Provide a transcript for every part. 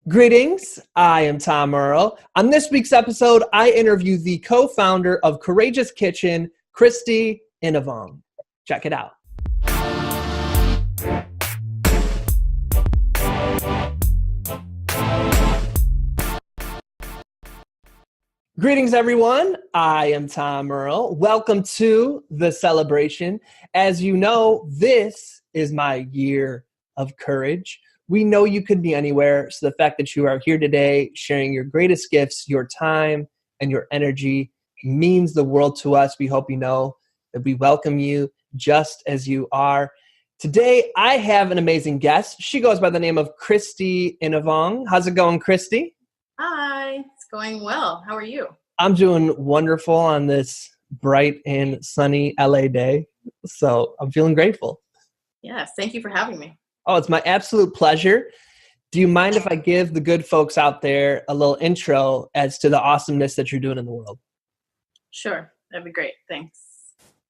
Greetings, I am Tom Earl. On this week's episode, I interview the co-founder of Courageous Kitchen, Christy Innouvong. Check it out. Greetings, everyone. I am Tom Earl. Welcome to the celebration. As you know, this is my year of courage. We know you could be anywhere, so the fact that you are here today sharing your greatest gifts, your time, and your energy means the world to us. We hope you know that we welcome you just as you are. Today, I have an amazing guest. She goes by the name of Christy Innouvong. How's it going, Christy? Hi, it's going well. How are you? I'm doing wonderful on this bright and sunny LA day, so I'm feeling grateful. Yes, thank you for having me. Oh, it's my absolute pleasure. Do you mind if I give the good folks out there a little intro as to the awesomeness that you're doing in the world? Sure, that'd be great. Thanks.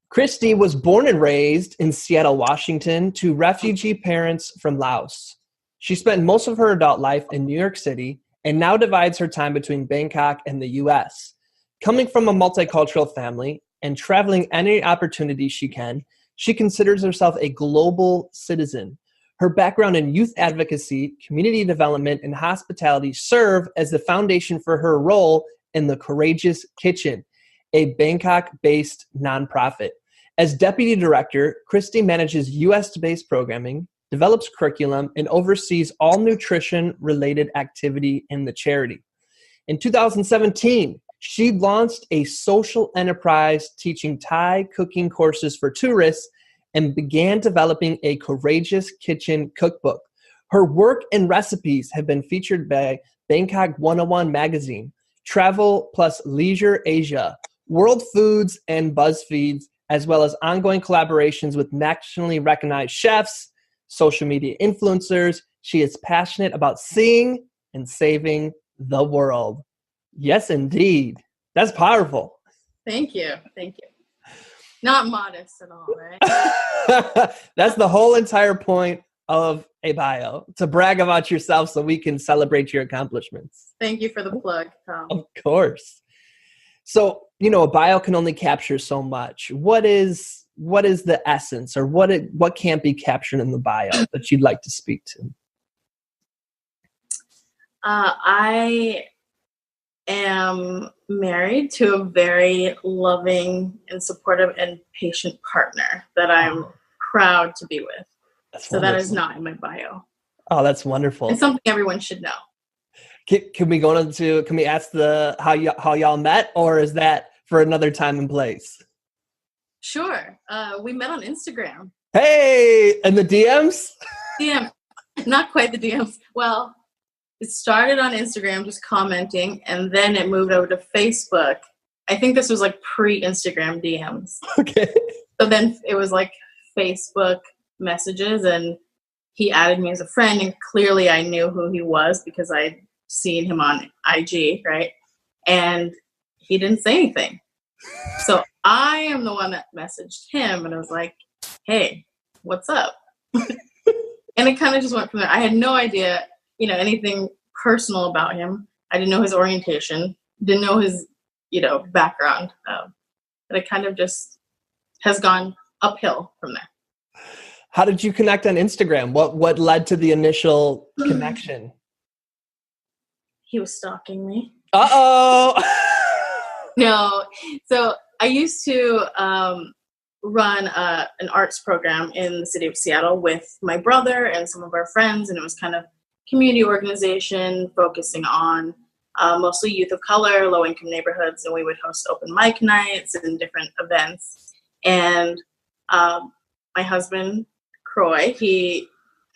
Christy was born and raised in Seattle, Washington, to refugee parents from Laos. She spent most of her adult life in New York City and now divides her time between Bangkok and the U.S. Coming from a multicultural family and traveling any opportunity she can, she considers herself a global citizen. Her background in youth advocacy, community development, and hospitality serve as the foundation for her role in the Courageous Kitchen, a Bangkok-based nonprofit. As deputy director, Christy manages U.S.-based programming, develops curriculum, and oversees all nutrition-related activity in the charity. In 2017, she launched a social enterprise teaching Thai cooking courses for tourists and began developing a Courageous Kitchen cookbook. Her work and recipes have been featured by Bangkok 101 magazine, Travel plus Leisure Asia, World Foods, and BuzzFeed, as well as ongoing collaborations with nationally recognized chefs, social media influencers. She is passionate about seeing and saving the world. Yes, indeed. That's powerful. Thank you. Thank you. Not modest at all, right? That's the whole entire point of a bio, to brag about yourself so we can celebrate your accomplishments. Thank you for the plug, Tom. Of course. So, a bio can only capture so much. What is the essence, or what can't be captured in the bio that you'd like to speak to? I am married to a very loving and supportive and patient partner that I'm proud to be with. That's so wonderful. That is not in my bio. Oh, that's wonderful. It's something everyone should know. Can we go into? Can we ask how y'all met, or is that for another time and place? Sure. We met on Instagram. Hey, and the DMs? DM, not quite the DMs. Well, it started on Instagram, just commenting, and then it moved over to Facebook. I think this was like pre-Instagram DMs. Okay. So then it was like Facebook messages, and he added me as a friend, and clearly I knew who he was because I'd seen him on IG, right? And he didn't say anything. So I am the one that messaged him, and I was like, hey, what's up? And it kind of just went from there. I had no idea anything personal about him. I didn't know his orientation, didn't know his, background. But it kind of just has gone uphill from there. How did you connect on Instagram? What led to the initial connection? He was stalking me. Uh-oh! No. So I used to run an arts program in the city of Seattle with my brother and some of our friends, and it was kind of community organization focusing on mostly youth of color, low-income neighborhoods, and we would host open mic nights and different events. And my husband, Croy, he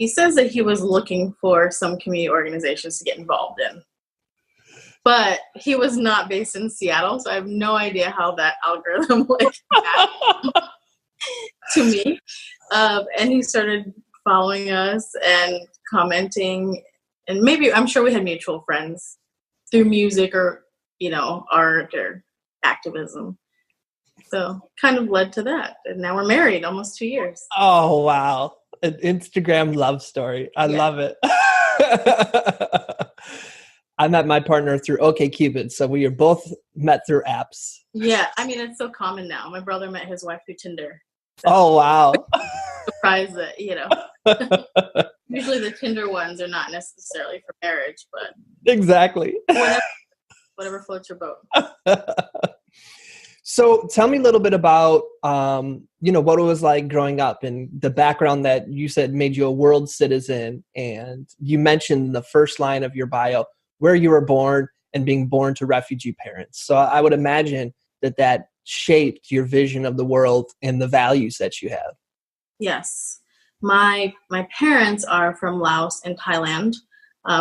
says that he was looking for some community organizations to get involved in. But he was not based in Seattle, so I have no idea how that algorithm linked back to me. And he started following us and commenting, and maybe I'm sure we had mutual friends through music or art or activism. So kind of led to that, and now we're married almost 2 years. Oh wow, an Instagram love story. I love it. I met my partner through OkCupid, so we are both met through apps. Yeah, I mean, it's so common now. My brother met his wife through Tinder. So Oh, wow. surprised that, usually the Tinder ones are not necessarily for marriage, but Exactly. Whatever floats your boat. So tell me a little bit about, what it was like growing up and the background that you said made you a world citizen. And you mentioned the first line of your bio, where you were born and being born to refugee parents. So I would imagine that shaped your vision of the world and the values that you have. Yes. My parents are from Laos and Thailand,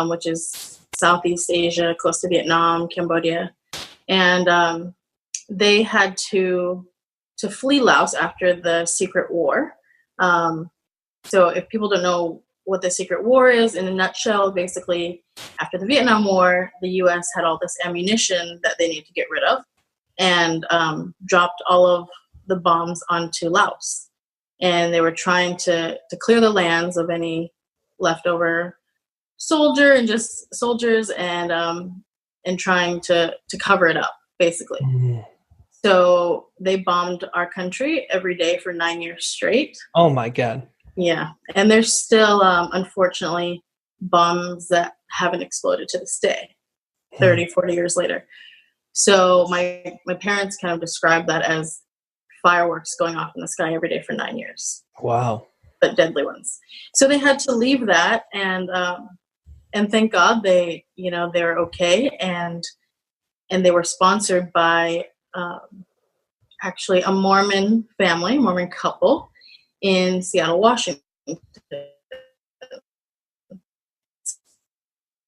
which is Southeast Asia, close to Vietnam, Cambodia. And they had to flee Laos after the Secret War. So if people don't know what the Secret War is, in a nutshell, basically, after the Vietnam War, the U.S. had all this ammunition that they needed to get rid of and dropped all of the bombs onto Laos. And they were trying to clear the lands of any leftover soldiers and trying to cover it up, basically. Mm-hmm. So they bombed our country every day for 9 years straight. Oh my God. Yeah. And there's still, unfortunately, bombs that haven't exploded to this day, 30, 40 years later. So my parents kind of described that as fireworks going off in the sky every day for 9 years. Wow. But deadly ones. So they had to leave that, and thank God they were okay, and they were sponsored by actually a Mormon couple in Seattle, Washington.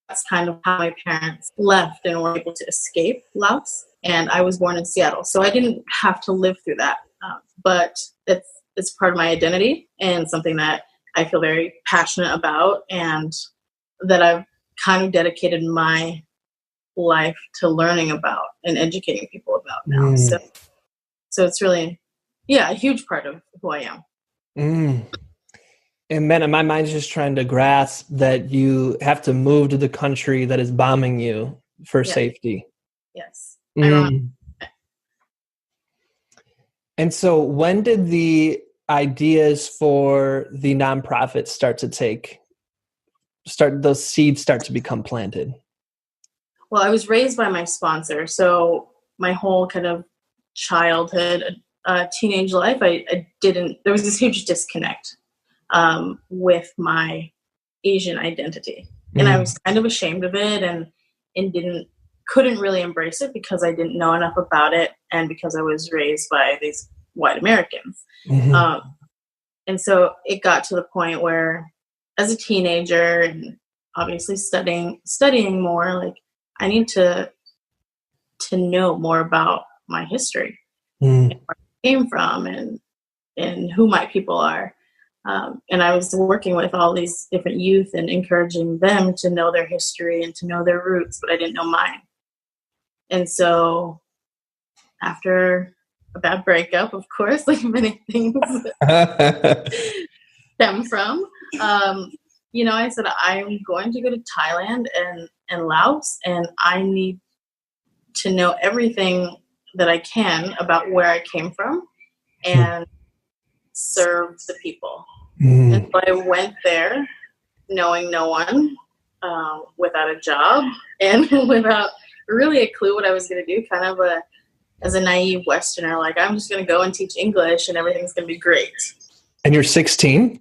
That's kind of how my parents left and were able to escape Laos. And I was born in Seattle, so I didn't have to live through that. But it's part of my identity and something that I feel very passionate about, and that I've kind of dedicated my life to learning about and educating people about now. So it's really, a huge part of who I am. And man, my mind's just trying to grasp that you have to move to the country that is bombing you for safety. Yes. And so when did the ideas for the nonprofit those seeds start to become planted? Well, I was raised by my sponsor. So my whole kind of childhood, teenage life, there was this huge disconnect with my Asian identity. And I was kind of ashamed of it and couldn't really embrace it because I didn't know enough about it and because I was raised by these white Americans. Mm-hmm. And so it got to the point where as a teenager and obviously studying more, like I need to know more about my history and where I came from and who my people are. And I was working with all these different youth and encouraging them to know their history and to know their roots, but I didn't know mine. And so after a bad breakup, of course, like many things stem from, I said, I'm going to go to Thailand and Laos, and I need to know everything that I can about where I came from and serve the people. And so I went there knowing no one, without a job and without really a clue what I was going to do, kind of as a naive Westerner, like I'm just going to go and teach English and everything's going to be great. And you're 16?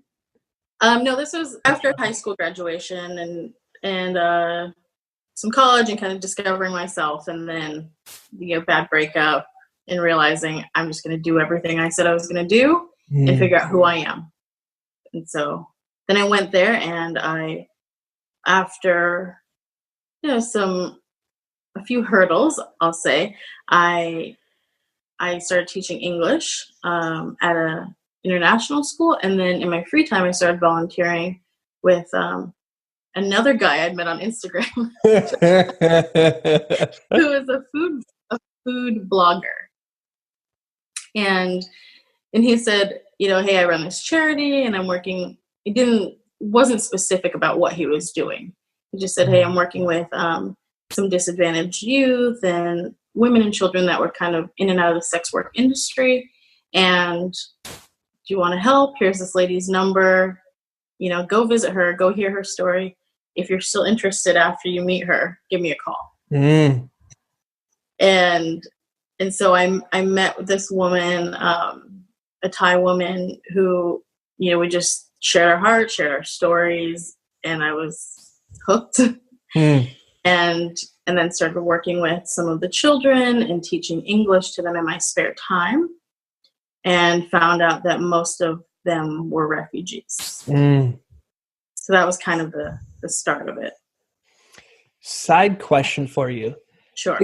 No, this was after high school graduation and some college and kind of discovering myself, and then bad breakup and realizing I'm just going to do everything I said I was going to do and figure out who I am. And so then I went there, and after a few hurdles, I'll say, I started teaching English at a international school, and then in my free time I started volunteering with another guy I'd met on Instagram who is a food blogger. And he said, hey, I run this charity and I'm working. He wasn't specific about what he was doing. He just said, hey, I'm working with some disadvantaged youth and women and children that were kind of in and out of the sex work industry. And do you want to help? Here's this lady's number. Go visit her, go hear her story. If you're still interested after you meet her, give me a call. And so I met with this woman, a Thai woman who, we just shared our hearts, shared our stories, and I was hooked. And then started working with some of the children and teaching English to them in my spare time, and found out that most of them were refugees. So that was kind of the start of it. Side question for you. Sure.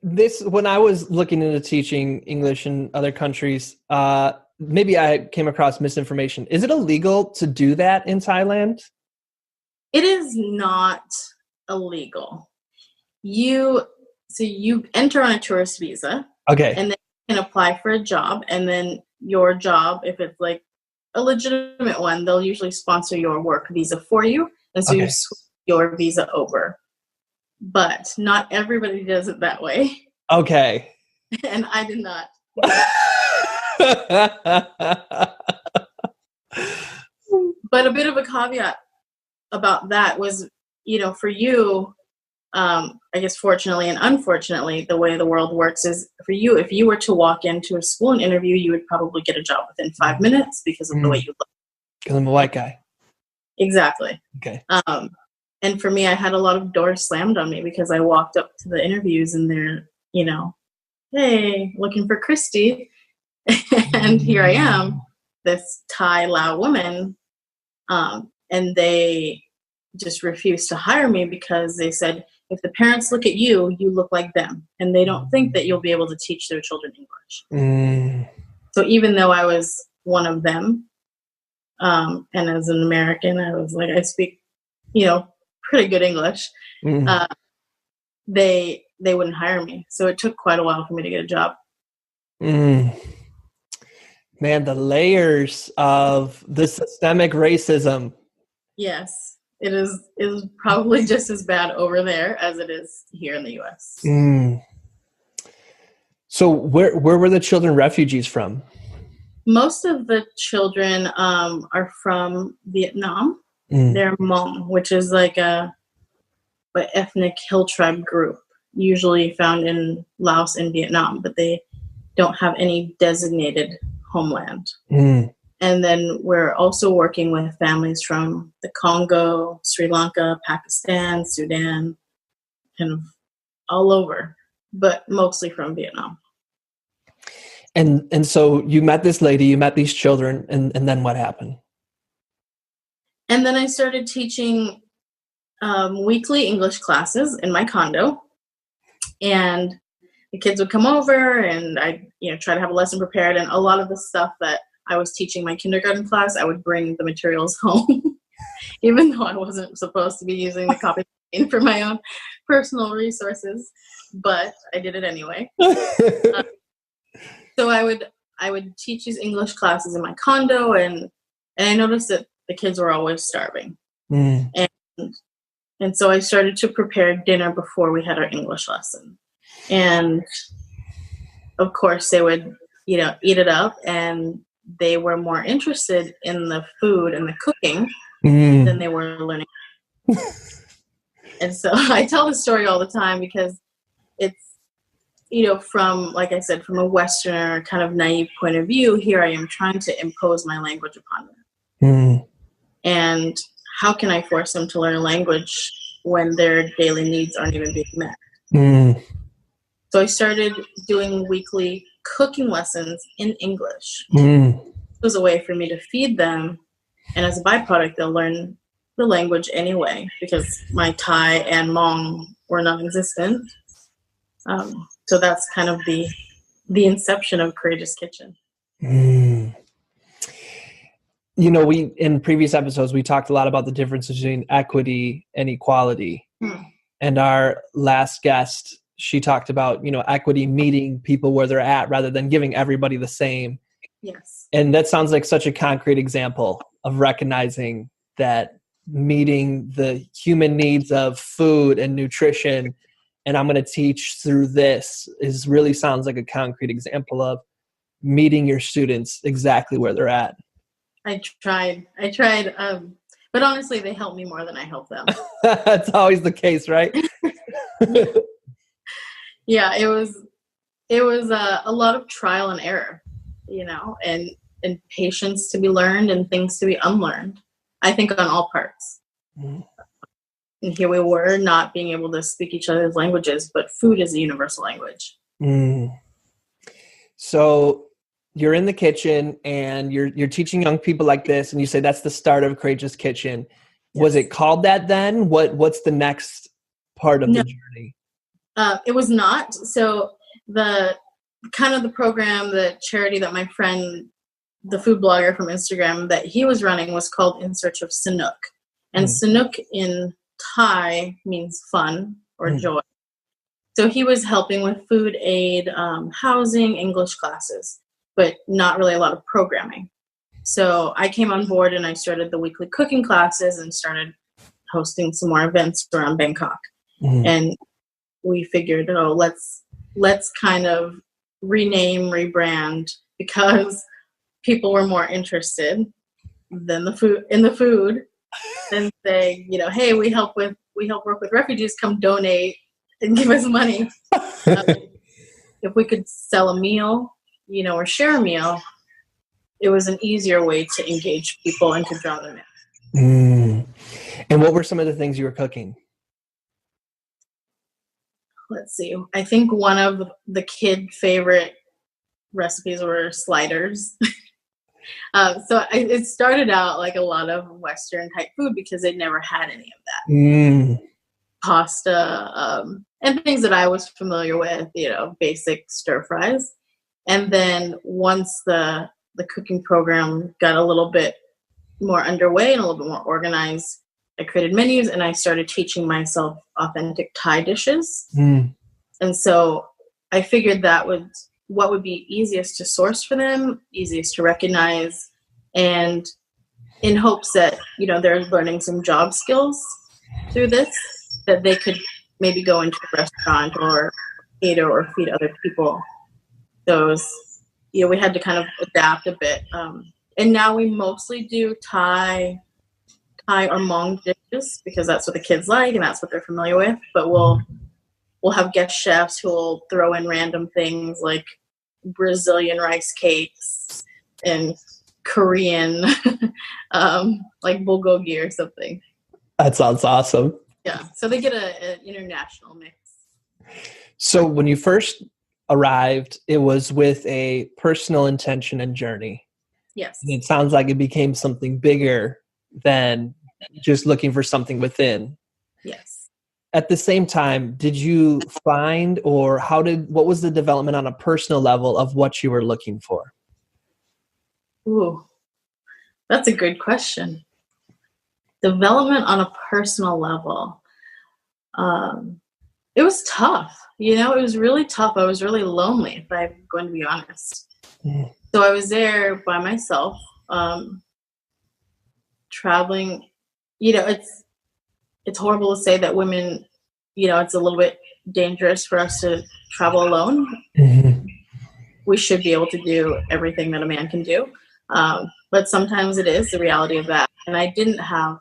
When I was looking into teaching English in other countries, maybe I came across misinformation. Is it illegal to do that in Thailand? It is not illegal. You enter on a tourist visa. Okay. And then you can apply for a job, and then your job, if it's like a legitimate one, they'll usually sponsor your work visa for you. And so you switch your visa over. But not everybody does it that way. Okay. And I did not. But a bit of a caveat about that was, for you, I guess fortunately and unfortunately, the way the world works is for you, if you were to walk into a school and interview, you would probably get a job within 5 minutes because of the way you look. Because I'm a white guy. Exactly. Okay. And for me, I had a lot of doors slammed on me because I walked up to the interviews and they're, hey, looking for Christy. And here I am, this Thai Lao woman. And they just refused to hire me because they said, if the parents look at you, you look like them. And they don't think that you'll be able to teach their children English. So even though I was one of them, and as an American, I was like, I speak, pretty good English. They wouldn't hire me. So it took quite a while for me to get a job. Man, the layers of the systemic racism. Yes, it is probably just as bad over there as it is here in the U.S. So where were the children refugees from? Most of the children are from Vietnam. They're Hmong, which is like a ethnic hill tribe group, usually found in Laos and Vietnam, but they don't have any designated homeland. And then we're also working with families from the Congo, Sri Lanka, Pakistan, Sudan, kind of all over, but mostly from Vietnam. And so you met this lady, you met these children, and then what happened? And then I started teaching weekly English classes in my condo. And the kids would come over and I'd try to have a lesson prepared. And a lot of the stuff that I was teaching my kindergarten class, I would bring the materials home, even though I wasn't supposed to be using the copy machine for my own personal resources. But I did it anyway. So I would teach these English classes in my condo, and I noticed that the kids were always starving. And so I started to prepare dinner before we had our English lesson. And of course they would, eat it up, and they were more interested in the food and the cooking than they were learning. And so I tell this story all the time because it's, from, like I said, from a Westerner kind of naive point of view, here I am trying to impose my language upon them. And how can I force them to learn a language when their daily needs aren't even being met? So I started doing weekly cooking lessons in English. It was a way for me to feed them. And as a byproduct, they'll learn the language anyway, because my Thai and Hmong were non-existent. So that's kind of the inception of Courageous Kitchen. We in previous episodes, we talked a lot about the difference between equity and equality. And our last guest, she talked about, equity meeting people where they're at rather than giving everybody the same. Yes. And that sounds like such a concrete example of recognizing that meeting the human needs of food and nutrition and I'm going to teach through this is really sounds like a concrete example of meeting your students exactly where they're at. I tried, but honestly, they helped me more than I helped them. That's always the case, right? Yeah, it was a lot of trial and error, and patience to be learned and things to be unlearned, I think, on all parts. Mm-hmm. And here we were not being able to speak each other's languages, but food is a universal language. Mm. So you're in the kitchen and you're teaching young people like this, and you say that's the start of Courageous Kitchen. Yes. Was it called that then? What's the next part of the journey? It was not. So the program, the charity that my friend, the food blogger from Instagram that he was running, was called In Search of Sanuk. And Sanuk in Thai means fun or joy. So he was helping with food aid, housing, English classes, but not really a lot of programming. So I came on board and I started the weekly cooking classes and started hosting some more events around Bangkok. And we figured, let's kind of rename, rebrand, because people were more interested than the food and say, hey, we help work with refugees, come donate and give us money. If we could sell a meal, or share a meal, it was an easier way to engage people and to draw them in. And what were some of the things you were cooking? Let's see. I think one of the kid favorite recipes were sliders. So it started out like a lot of Western type food because they'd never had any of that. Pasta, and things that I was familiar with, basic stir fries. And then once the cooking program got a little bit more underway and a little bit more organized, I created menus and I started teaching myself authentic Thai dishes. And so I figured what would be easiest to source for them, easiest to recognize, and in hopes that, they're learning some job skills through this, that they could maybe go into a restaurant or cater or feed other people. Those, we had to kind of adapt a bit. And now we mostly do Thai or Hmong dishes because that's what the kids like and that's what they're familiar with. But we'll have guest chefs who will throw in random things like Brazilian rice cakes and Korean, like bulgogi or something. That sounds awesome. Yeah, so they get an international mix. So when you first arrived, it was with a personal intention and journey. Yes. And it sounds like it became something bigger than just looking for something within. Yes. At the same time, did you find, or what was the development on a personal level of what you were looking for? Ooh, that's a good question. Development on a personal level. It was tough. It was really tough. I was really lonely, if I'm going to be honest. So I was there by myself, traveling. It's horrible to say that women, it's a little bit dangerous for us to travel alone. We should be able to do everything that a man can do. But sometimes it is the reality of that. And I didn't have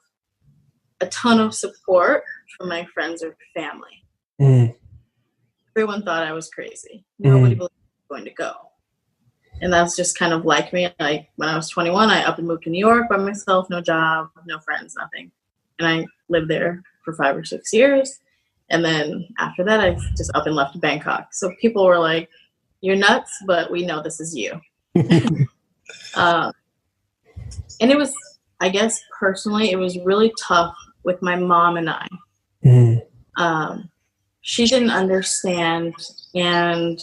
a ton of support from my friends or family. Everyone thought I was crazy. Nobody believed I was going to go. And that's just kind of like me. Like when I was 21, I up and moved to New York by myself, no job, no friends, nothing. And I lived there for 5 or 6 years. And then after that, I just up and left Bangkok. So people were like, you're nuts, but we know this is you. And it was, I guess, personally, it was really tough with my mom and I. She didn't understand, and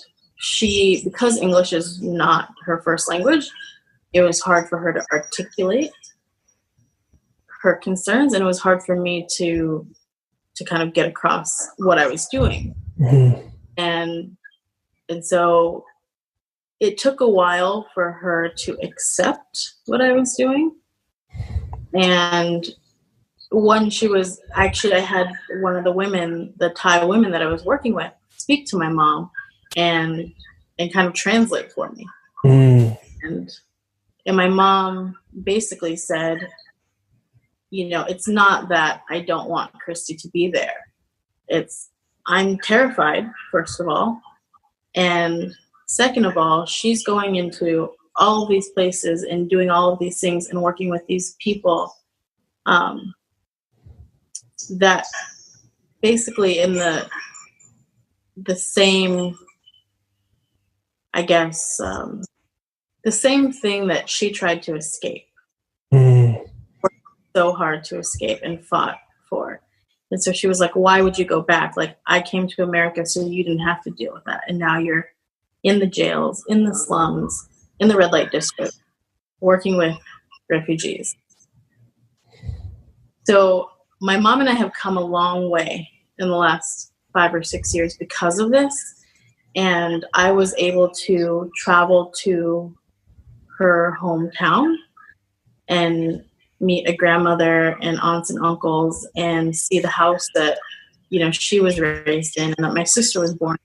because English is not her first language, it was hard for her to articulate her concerns, and it was hard for me to kind of get across what I was doing. And so it took a while for her to accept what I was doing. And she was actually, I had one of the women, the Thai women that I was working with, speak to my mom and kind of translate for me. And my mom basically said, it's not that I don't want Christy to be there. I'm terrified, first of all. And second of all, she's going into all of these places and doing all of these things and working with these people that basically in the same, I guess, the same thing that she tried to escape. Worked so hard to escape and fought for. And so she was like, why would you go back? Like, I came to America so you didn't have to deal with that. And now you're in the jails, in the slums, in the red light district, working with refugees. So my mom and I have come a long way in the last 5 or 6 years because of this. And I was able to travel to her hometown and meet a grandmother and aunts and uncles and see the house that, she was raised in and that my sister was born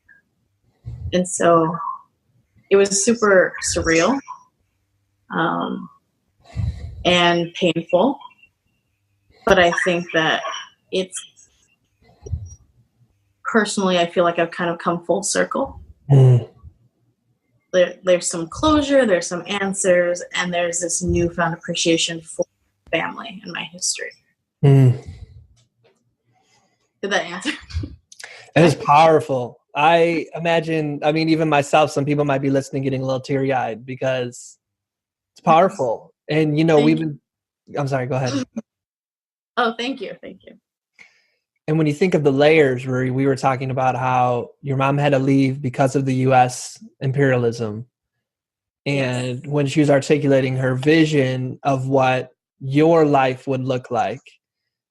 in. And so it was super surreal and painful. But I think that personally, I feel like I've kind of come full circle. There's some closure, there's some answers, and there's this newfound appreciation for family and my history. Did that answer? It was powerful. I imagine, even myself, some people might be listening getting a little teary-eyed because it's powerful. And, I'm sorry, go ahead. Oh, thank you. And when you think of the layers, where we were talking about how your mom had to leave because of the U.S. imperialism, and yes, when she was articulating her vision of what your life would look like,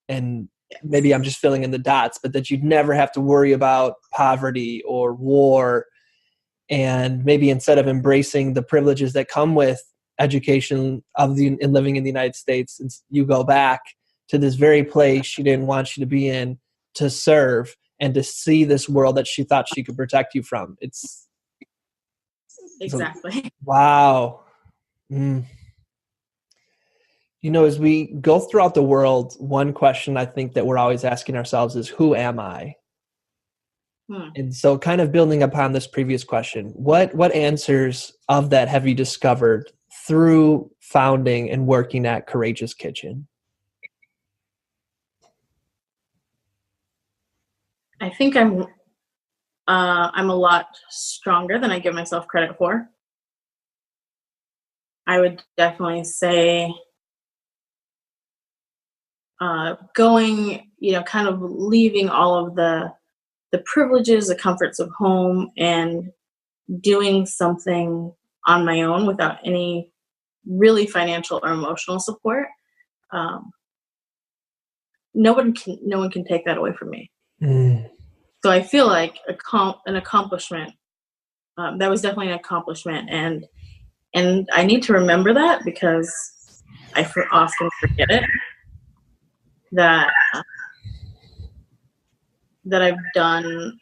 and yes, maybe I'm just filling in the dots, but that you'd never have to worry about poverty or war, and maybe instead of embracing the privileges that come with education and living in the United States, you go back to this very place she didn't want you to be in, to serve and to see this world that she thought she could protect you from. It's exactly. Wow. As we go throughout the world, one question I think that we're always asking ourselves is, who am I? And so kind of building upon this previous question, what answers of that have you discovered through founding and working at Courageous Kitchen? I think I'm a lot stronger than I give myself credit for. I would definitely say going, kind of leaving all of the privileges, the comforts of home, and doing something on my own without any really financial or emotional support. No one can take that away from me. So I feel like an accomplishment. That was definitely an accomplishment, and I need to remember that because I often forget it. That I've done,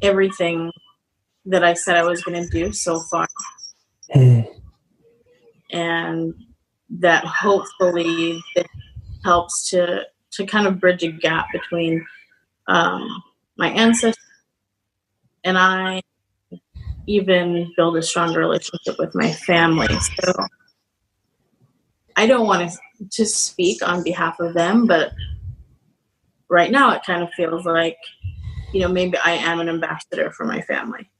everything that I said I was going to do so far, and that hopefully it helps to kind of bridge a gap between my ancestors and I, even build a stronger relationship with my family. So I don't want to speak on behalf of them, but right now it kind of feels like, maybe I am an ambassador for my family.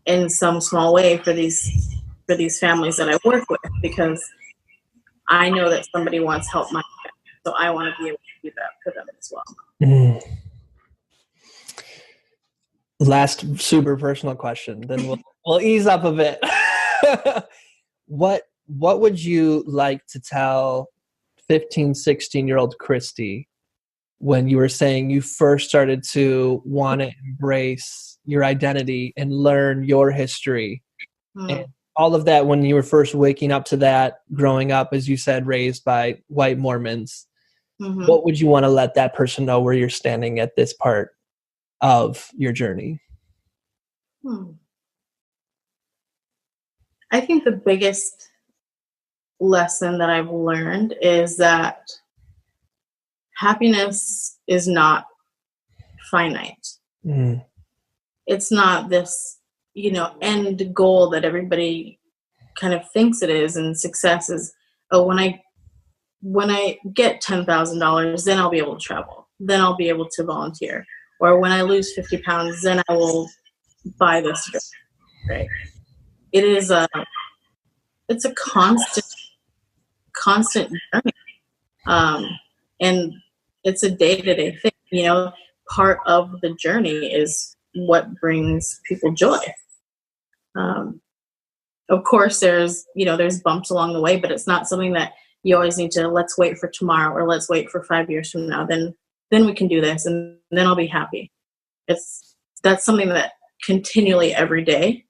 In some small way for these families that I work with, because I know that somebody wants help my family, so I want to be able to do that for them as well. Last super personal question, then we'll ease up a bit. What would you like to tell 15, 16-year-old Christy when you were saying you first started to want to embrace your identity and learn your history and all of that when you were first waking up to that, growing up, as you said, raised by white Mormons, what would you want to let that person know where you're standing at this part of your journey? I think the biggest lesson that I've learned is that happiness is not finite. It's not this, end goal that everybody kind of thinks it is, and success is, oh, when I get $10,000, then I'll be able to travel. Then I'll be able to volunteer. Or when I lose 50 pounds, then I will buy this drink, right? It's a constant journey. And it's a day-to-day thing. Part of the journey is what brings people joy. Of course, there's bumps along the way, but it's not something that you always need to, let's wait for tomorrow or let's wait for 5 years from now. Then we can do this and then I'll be happy. That's something that continually every day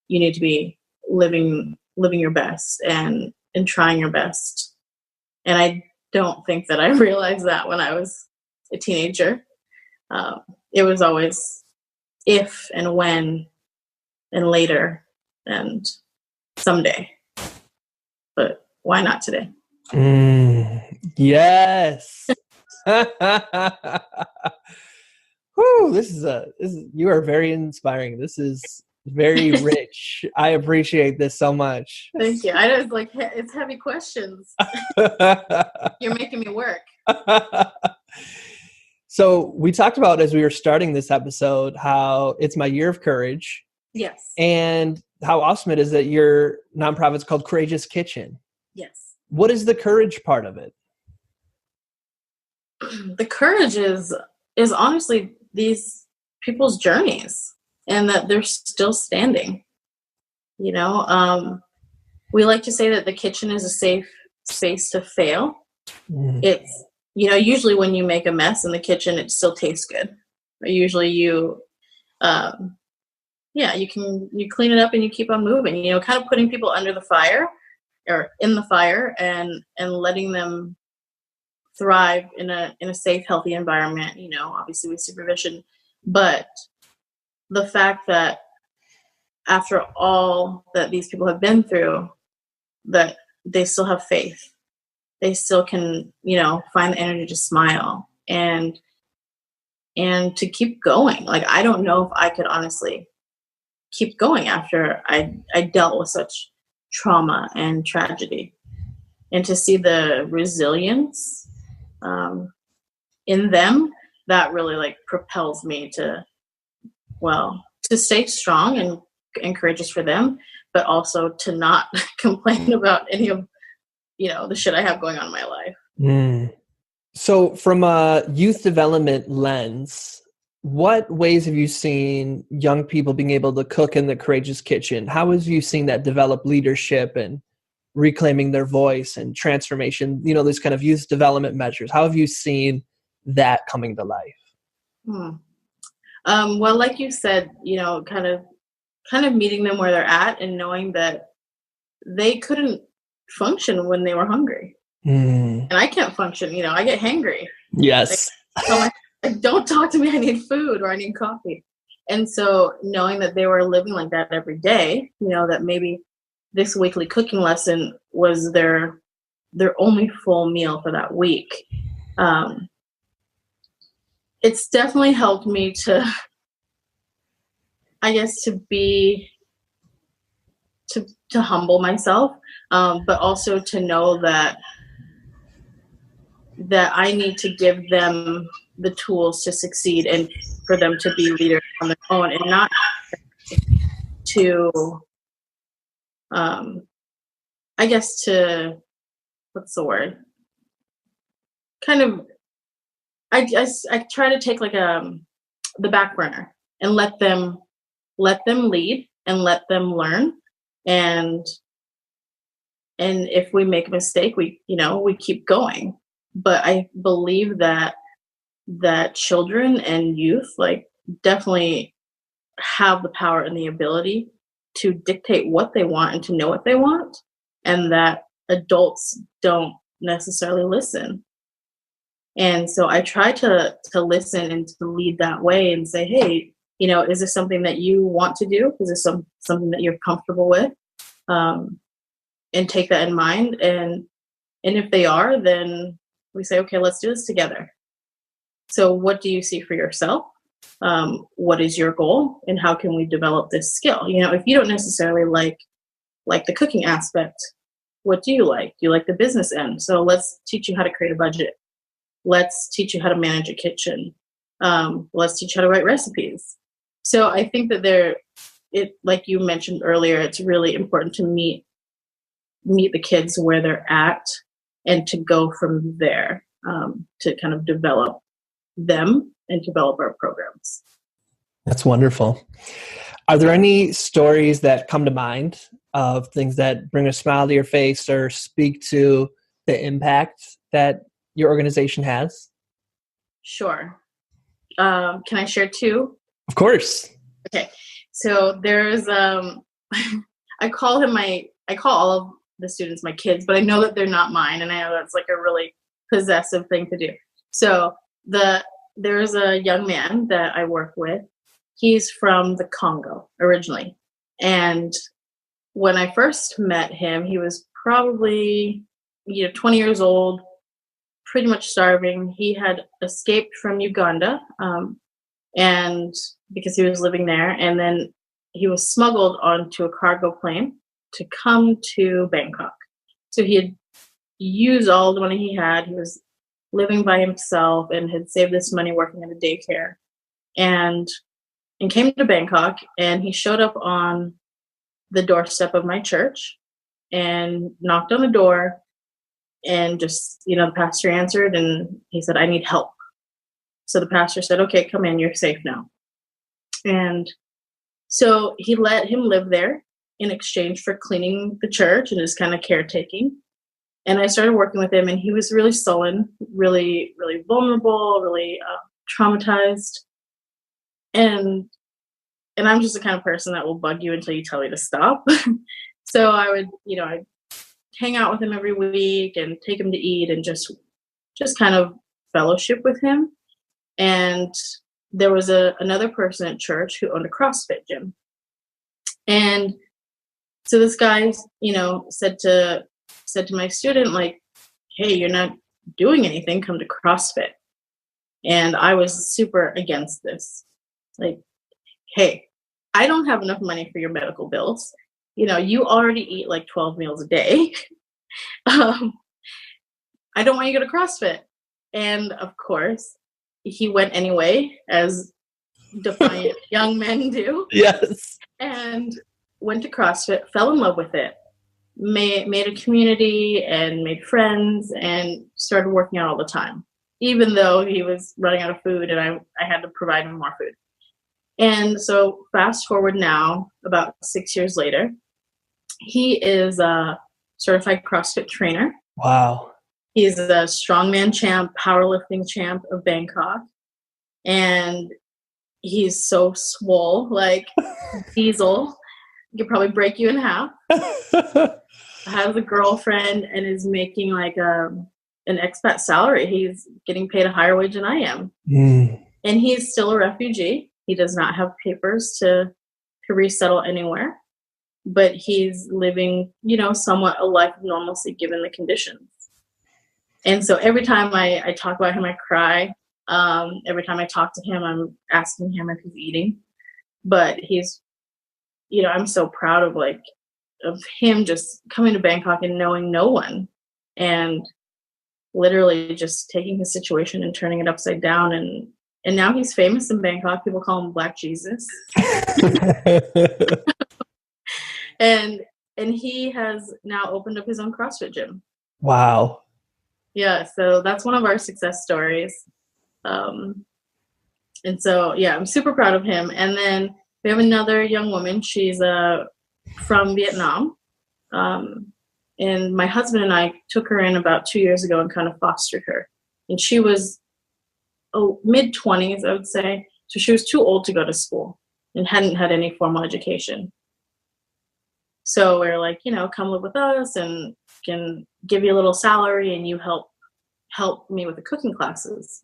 you need to be living your best and trying your best. And I don't think that I realized that when I was a teenager. It was always if and when and later and someday. But why not today? Yes. Whew, you are very inspiring. This is very rich. I appreciate this so much. Thank you. I was like, it's heavy questions. You're making me work. So we talked about, as we were starting this episode, how it's my year of courage. Yes. And how awesome it is that your nonprofit's called Courageous Kitchen. Yes. What is the courage part of it? The courage is honestly these people's journeys and that they're still standing. We like to say that the kitchen is a safe space to fail. It's, usually when you make a mess in the kitchen, it still tastes good. But usually you clean it up and you keep on moving, kind of putting people under the fire or in the fire and letting them thrive in a safe, healthy environment, obviously with supervision. But the fact that after all that these people have been through, that they still have faith, they still can, find the energy to smile and to keep going. Like, I don't know if I could honestly keep going after I dealt with such trauma and tragedy, and to see the resilience in them, that really propels me to stay strong and courageous for them, but also to not complain about any of the shit I have going on in my life. So from a youth development lens, what ways have you seen young people being able to cook in the Courageous Kitchen? How have you seen that develop leadership and reclaiming their voice and transformation, these kind of youth development measures? How have you seen that coming to life? Well, like you said, kind of meeting them where they're at and knowing that they couldn't function when they were hungry. And I can't function, I get hangry. Yes. Don't talk to me, I need food or I need coffee. And so knowing that they were living like that every day, that maybe this weekly cooking lesson was their only full meal for that week. It's definitely helped me to, I guess, to humble myself, but also to know that I need to give them the tools to succeed and for them to be leaders on their own, and not to, I guess, to, what's the word? Kind of, I try to take the back burner and let them lead and let them learn. And if we make a mistake, we keep going. But I believe that children and youth definitely have the power and the ability to dictate what they want and to know what they want, and that adults don't necessarily listen. And so I try to listen and to lead that way and say, hey, is this something that you want to do? Is this something that you're comfortable with? And take that in mind. And if they are, then we say, okay, let's do this together. So what do you see for yourself? What is your goal? And how can we develop this skill? If you don't necessarily like the cooking aspect, what do you like? Do you like the business end? So let's teach you how to create a budget. Let's teach you how to manage a kitchen. Let's teach you how to write recipes. So I think that like you mentioned earlier, it's really important to meet the kids where they're at and to go from there, to kind of develop them and develop our programs. That's wonderful. Are there any stories that come to mind of things that bring a smile to your face or speak to the impact that your organization has? Sure. Can I share two? Of course. Okay. So there's, I call all of the students my kids, but I know that they're not mine. And I know that's like a really possessive thing to do. So there's a young man that I work with. He's from the Congo originally. And when I first met him, he was probably 20 years old, pretty much starving. He had escaped from Uganda, and because he was living there, and then he was smuggled onto a cargo plane to come to Bangkok. So he had used all the money he had. He was living by himself and had saved this money working at a daycare, and came to Bangkok, and he showed up on the doorstep of my church and knocked on the door, and just, the pastor answered, and he said, I need help. So the pastor said, okay, come in, you're safe now. And so he let him live there in exchange for cleaning the church and just kind of caretaking. And I started working with him, and he was really sullen, really, really vulnerable, really traumatized. And I'm just the kind of person that will bug you until you tell me to stop. So I would, I'd hang out with him every week and take him to eat and just kind of fellowship with him. And there was another person at church who owned a CrossFit gym. And so this guy, said to my student, like, hey, you're not doing anything, come to CrossFit. And I was super against this. Like, hey, I don't have enough money for your medical bills. You already eat like 12 meals a day. I don't want you to go to CrossFit. And of course, he went anyway, as defiant young men do. Yes. And went to CrossFit, fell in love with it, made a community and made friends, and started working out all the time, even though he was running out of food and I had to provide him more food. And so fast forward now, about 6 years later, he is a certified CrossFit trainer. Wow. He's a strongman champ, powerlifting champ of Bangkok. And he's so swole, like Diesel. He could probably break you in half. Has a girlfriend and is making like an expat salary. He's getting paid a higher wage than I am. And he's still a refugee. He does not have papers to resettle anywhere, but he's living, somewhat a life of normalcy given the conditions. And so every time I talk about him, I cry. Every time I talk to him, I'm asking him if he's eating. But he's, I'm so proud of him just coming to Bangkok and knowing no one, and literally just taking his situation and turning it upside down. And now he's famous in Bangkok. People call him Black Jesus. And he has now opened up his own CrossFit gym. Wow. Yeah, so that's one of our success stories. And so, yeah, I'm super proud of him. And then we have another young woman. She's from Vietnam. And my husband and I took her in about 2 years ago and kind of fostered her. And she was mid-20s, I would say. So she was too old to go to school and hadn't had any formal education. So we're like, come live with us and can give you a little salary and you help me with the cooking classes.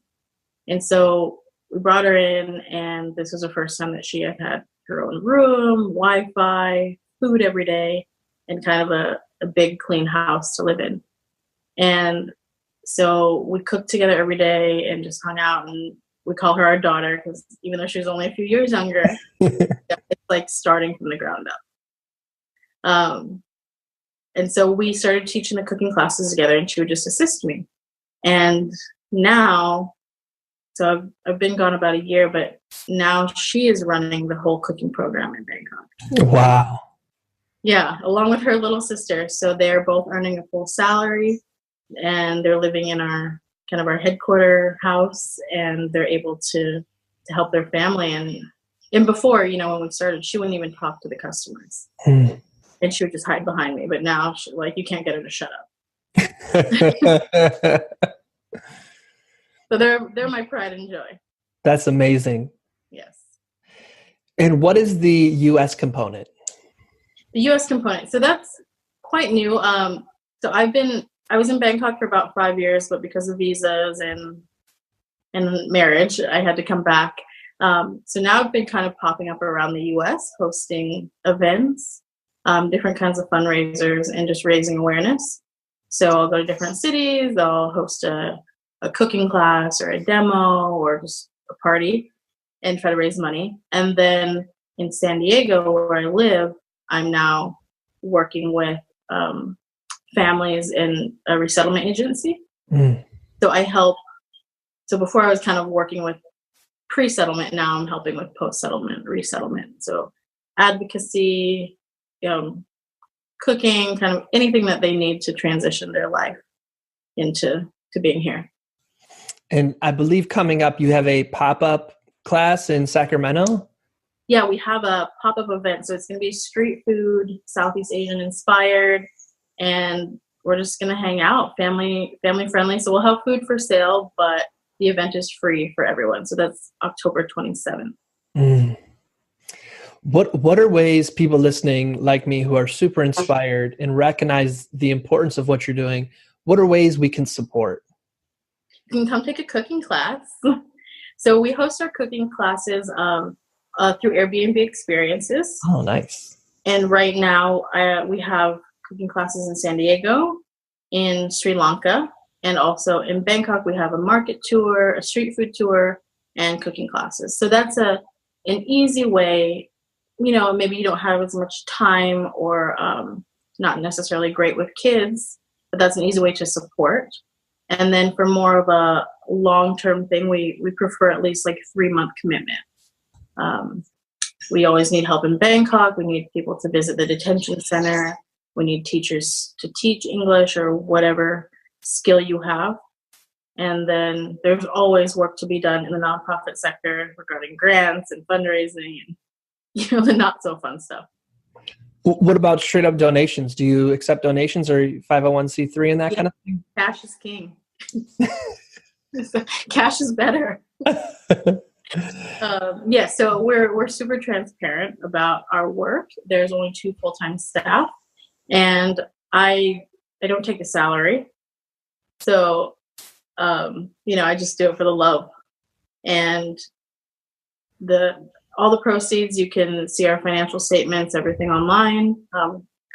And so we brought her in, and this was the first time that she had her own room, Wi-Fi, food every day, and kind of a big clean house to live in. And so we cooked together every day and just hung out, and we call her our daughter because even though she was only a few years younger, it's like starting from the ground up. And so we started teaching the cooking classes together, and she would just assist me. And now, so I've been gone about a year, but now she is running the whole cooking program in Bangkok. Wow. Yeah, along with her little sister. So they're both earning a full salary, and they're living in our headquarter house, and they're able to help their family. And before, when we started, she wouldn't even talk to the customers. And she would just hide behind me. But now, you can't get her to shut up. So they're my pride and joy. That's amazing. Yes. And what is the U.S. component? The U.S. component. So that's quite new. So I was in Bangkok for about 5 years, but because of visas and marriage, I had to come back. So now I've been kind of popping up around the U.S., hosting events, different kinds of fundraisers, and just raising awareness. So I'll go to different cities. I'll host a cooking class or a demo or just a party and try to raise money. And then in San Diego, where I live, I'm now working with families in a resettlement agency. So I help. So before I was kind of working with pre-settlement, now I'm helping with post-settlement, resettlement. So advocacy, cooking, kind of anything that they need to transition their life into being here. And I believe coming up, you have a pop-up class in Sacramento? Yeah, we have a pop-up event. So it's going to be street food, Southeast Asian inspired, and we're just going to hang out, family friendly. So we'll have food for sale, but the event is free for everyone. So that's October 27th. What are ways people listening like me who are super inspired and recognize the importance of what you're doing? What are ways we can support? You can come take a cooking class. So we host our cooking classes through Airbnb experiences. Oh, nice. And right now we have cooking classes in San Diego, in Sri Lanka, and also in Bangkok. We have a market tour, a street food tour, and cooking classes. So that's an easy way. Maybe you don't have as much time or not necessarily great with kids, but that's an easy way to support. And then for more of a long-term thing, we prefer at least 3-month commitment. We always need help in Bangkok. We need people to visit the detention center. We need teachers to teach English or whatever skill you have. And then there's always work to be done in the nonprofit sector regarding grants and fundraising and, the not so fun stuff. What about straight up donations? Do you accept donations or 501c3 and that kind of thing? Cash is king. Cash is better. So we're super transparent about our work. There's only 2 full-time staff, and I don't take a salary. So, I just do it for the love. And all the proceeds, you can see our financial statements, everything online,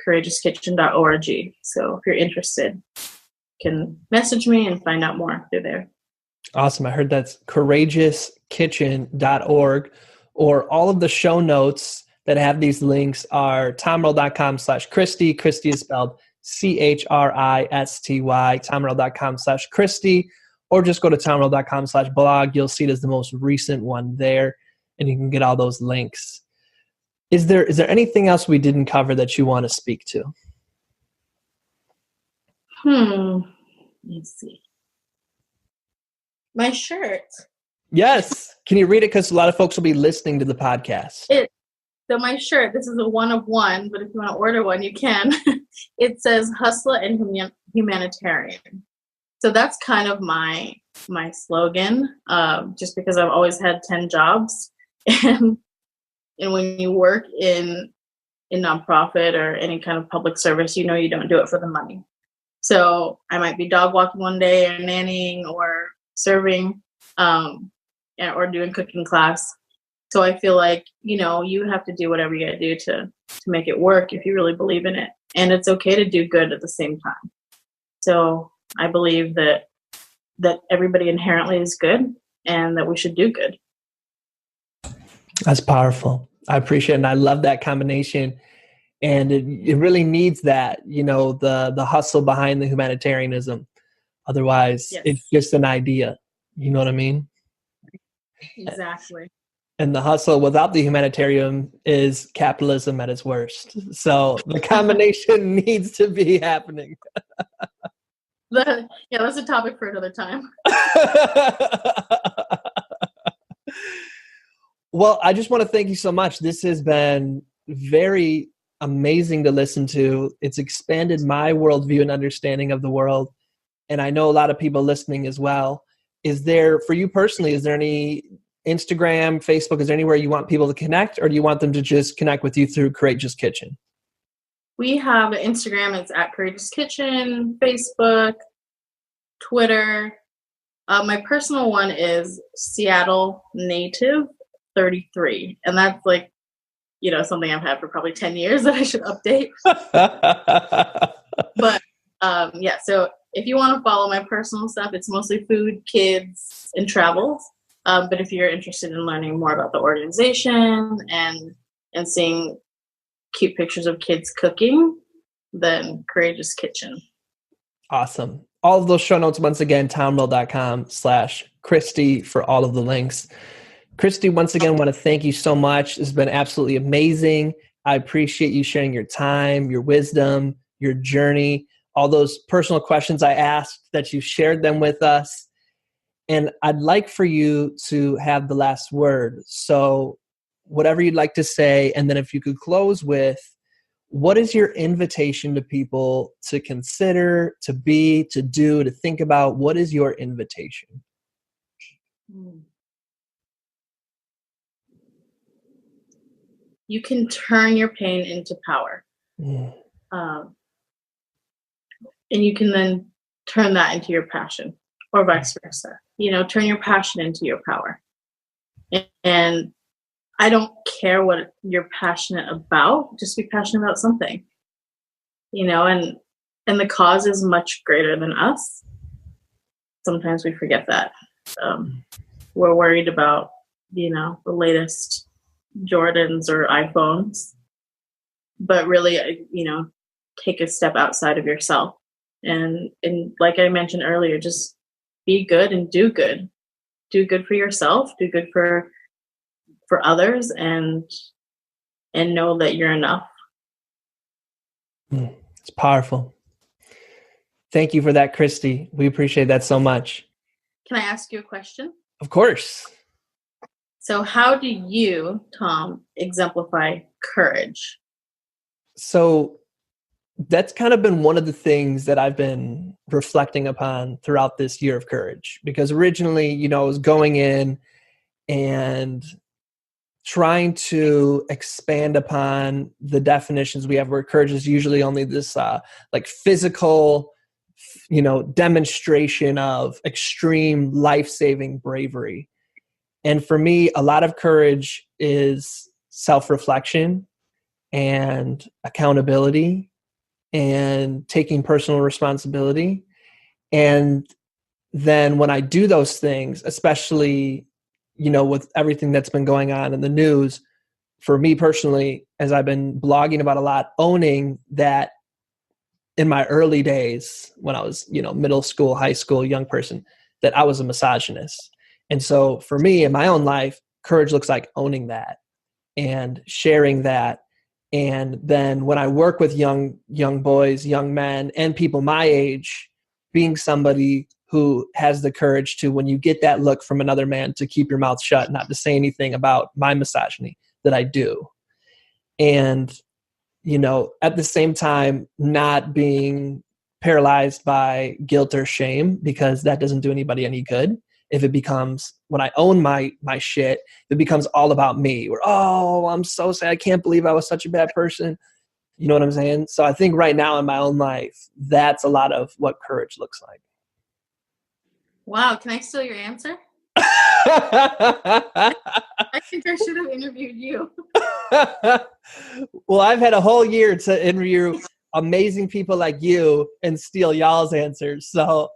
courageouskitchen.org. So if you're interested, you can message me and find out more through there. Awesome. I heard that's courageouskitchen.org, or all of the show notes that have these links are tomrell.com/Christy. Christy is spelled Christy, tomrell.com/Christy, or just go to tomrell.com/blog. You'll see it as the most recent one there, and you can get all those links. Is there anything else we didn't cover that you want to speak to? Let's see. My shirt. Yes. Can you read it? Because a lot of folks will be listening to the podcast. So my shirt, this is a 1 of 1, but if you want to order one, you can. It says hustler and humanitarian. So that's kind of my slogan, just because I've always had 10 jobs. And when you work in in nonprofit or any kind of public service, you know you don't do it for the money. So I might be dog walking one day or nannying or serving or doing cooking class. So I feel like, you know, you have to do whatever you got to do to make it work if you really believe in it. And it's okay to do good at the same time. So I believe that everybody inherently is good and that we should do good. That's powerful. I appreciate it. And I love that combination. And it really needs that, you know, the hustle behind the humanitarianism. Otherwise, yes. It's just an idea. You know what I mean? Exactly. And the hustle without the humanitarian is capitalism at its worst. So the combination needs to be happening. That's a topic for another time. Well, I just want to thank you so much. This has been very amazing to listen to. It's expanded my worldview and understanding of the world. And I know a lot of people listening as well. Is there, for you personally, is there any Instagram, Facebook, is there anywhere you want people to connect, or do you want them to just connect with you through Courageous Kitchen? We have an Instagram. It's at Courageous Kitchen, Facebook, Twitter. My personal one is Seattle Native 33. And that's like, you know, something I've had for probably 10 years that I should update. But yeah, so if you want to follow my personal stuff, it's mostly food, kids, and travels. But if you're interested in learning more about the organization and seeing cute pictures of kids cooking, then Courageous Kitchen. Awesome. All of those show notes, once again, tomrill.com/Christy for all of the links. Christy, once again, I want to thank you so much. It's been absolutely amazing. I appreciate you sharing your time, your wisdom, your journey, all those personal questions I asked, that you shared them with us. And I'd like for you to have the last word. So whatever you'd like to say, and then if you could close with, what is your invitation to people to consider, to be, to do, to think about? What is your invitation? You can turn your pain into power. And you can then turn that into your passion, or vice versa. You know, turn your passion into your power. And I don't care what you're passionate about, just be passionate about something. You know, and the cause is much greater than us. Sometimes we forget that. We're worried about, you know, the latest Jordans or iPhones, but really, you know, take a step outside of yourself, and like I mentioned earlier, just be good and do good for yourself, do good for others, and know that you're enough. It's powerful. Thank you for that, Christy. We appreciate that so much. Can I ask you a question? Of course. So how do you, Tom, exemplify courage? So that's kind of been one of the things that I've been reflecting upon throughout this year of courage, because originally, you know, I was going in and trying to expand upon the definitions we have, where courage is usually only this like physical, you know, demonstration of extreme life-saving bravery. And for me, a lot of courage is self-reflection and accountability and taking personal responsibility. And then when I do those things, especially, you know, with everything that's been going on in the news, for me personally, as I've been blogging about a lot, owning that in my early days when I was, you know, middle school, high school, young person, that I was a misogynist. And so for me in my own life, courage looks like owning that and sharing that. And then when I work with young boys, young men, and people my age, being somebody who has the courage to, when you get that look from another man, to keep your mouth shut, not to say anything about my misogyny that I do. And, you know, at the same time, not being paralyzed by guilt or shame, because that doesn't do anybody any good. if it becomes, when I own my shit, it becomes all about me. Or, oh, I'm so sad. I can't believe I was such a bad person. You know what I'm saying? So I think right now in my own life, that's a lot of what courage looks like. Wow. Can I steal your answer? I think I should have interviewed you. Well, I've had a whole year to interview amazing people like you and steal y'all's answers. So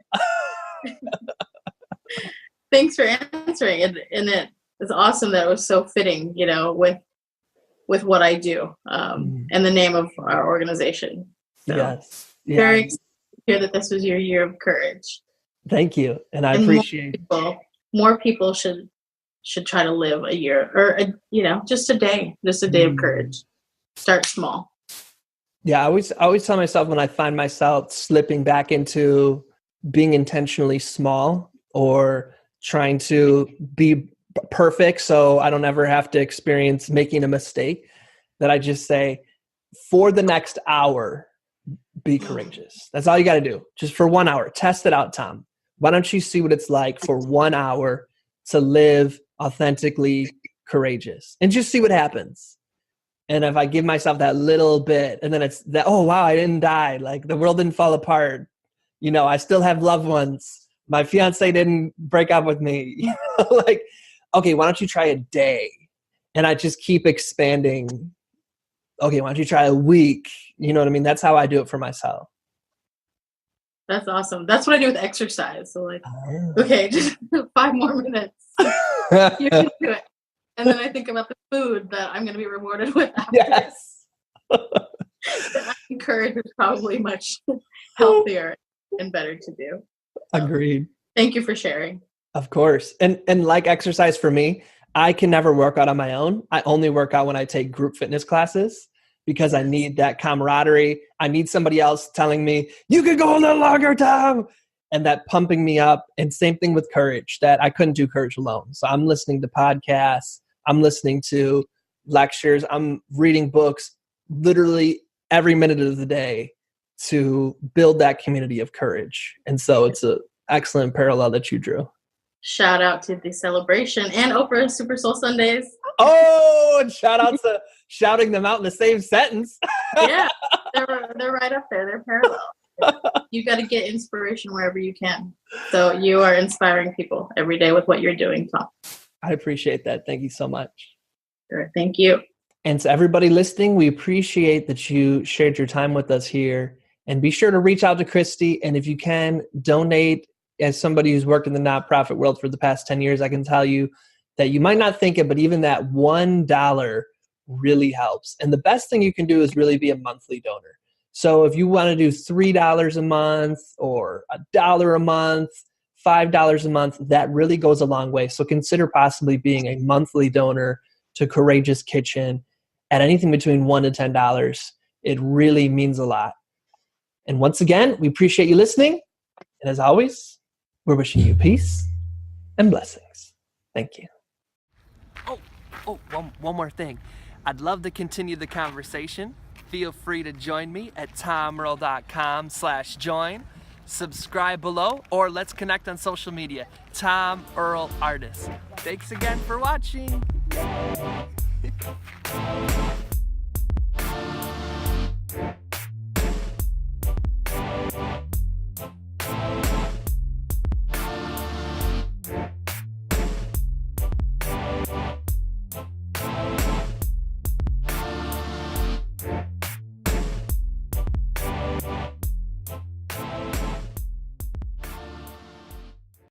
thanks for answering. And it was awesome that it was so fitting, you know, with what I do and the name of our organization. So yes. Yeah. Very excited to hear that this was your year of courage. Thank you. And I appreciate it. More people should try to live a year or, just a day of courage. Start small. Yeah. I always tell myself when I find myself slipping back into being intentionally small or trying to be perfect so I don't ever have to experience making a mistake, that I just say, for the next hour, be courageous. That's all you got to do. Just for 1 hour. Test it out, Tom. Why don't you see what it's like for 1 hour to live authentically courageous and just see what happens. And if I give myself that little bit and then it's that, oh, wow, I didn't die. Like the world didn't fall apart. You know, I still have loved ones. My fiance didn't break up with me. You know, like, okay, why don't you try a day? And I just keep expanding. Okay, why don't you try a week? You know what I mean? That's how I do it for myself. That's awesome. That's what I do with exercise. So like, okay, just 5 more minutes. You can do it. And then I think about the food that I'm going to be rewarded with after. Yes. I think courage is probably much healthier and better to do. So, agreed. Thank you for sharing. Of course. And like exercise for me, I can never work out on my own. I only work out when I take group fitness classes because I need that camaraderie. I need somebody else telling me, you could go a little longer, Tom. And that pumping me up. And same thing with courage, that I couldn't do courage alone. So I'm listening to podcasts. I'm listening to lectures. I'm reading books literally every minute of the day to build that community of courage. And so it's an excellent parallel that you drew. Shout out to the celebration and Oprah Super Soul Sundays. Oh, and shout out to shouting them out in the same sentence. Yeah, they're right up there. They're parallel. You got to get inspiration wherever you can. So you are inspiring people every day with what you're doing, Tom. I appreciate that. Thank you so much. Sure. Thank you. And to everybody listening, we appreciate that you shared your time with us here. And be sure to reach out to Christy. And if you can, donate. As somebody who's worked in the nonprofit world for the past 10 years, I can tell you that you might not think it, but even that $1 really helps. And the best thing you can do is really be a monthly donor. So if you want to do $3 a month or $1 a month, $5 a month, that really goes a long way. So consider possibly being a monthly donor to Courageous Kitchen at anything between $1 to $10. It really means a lot. And once again, we appreciate you listening. And as always, we're wishing you peace and blessings. Thank you. One more thing. I'd love to continue the conversation. Feel free to join me at tomearl.com/join. Subscribe below, or let's connect on social media. Tom Earl Artist. Thanks again for watching.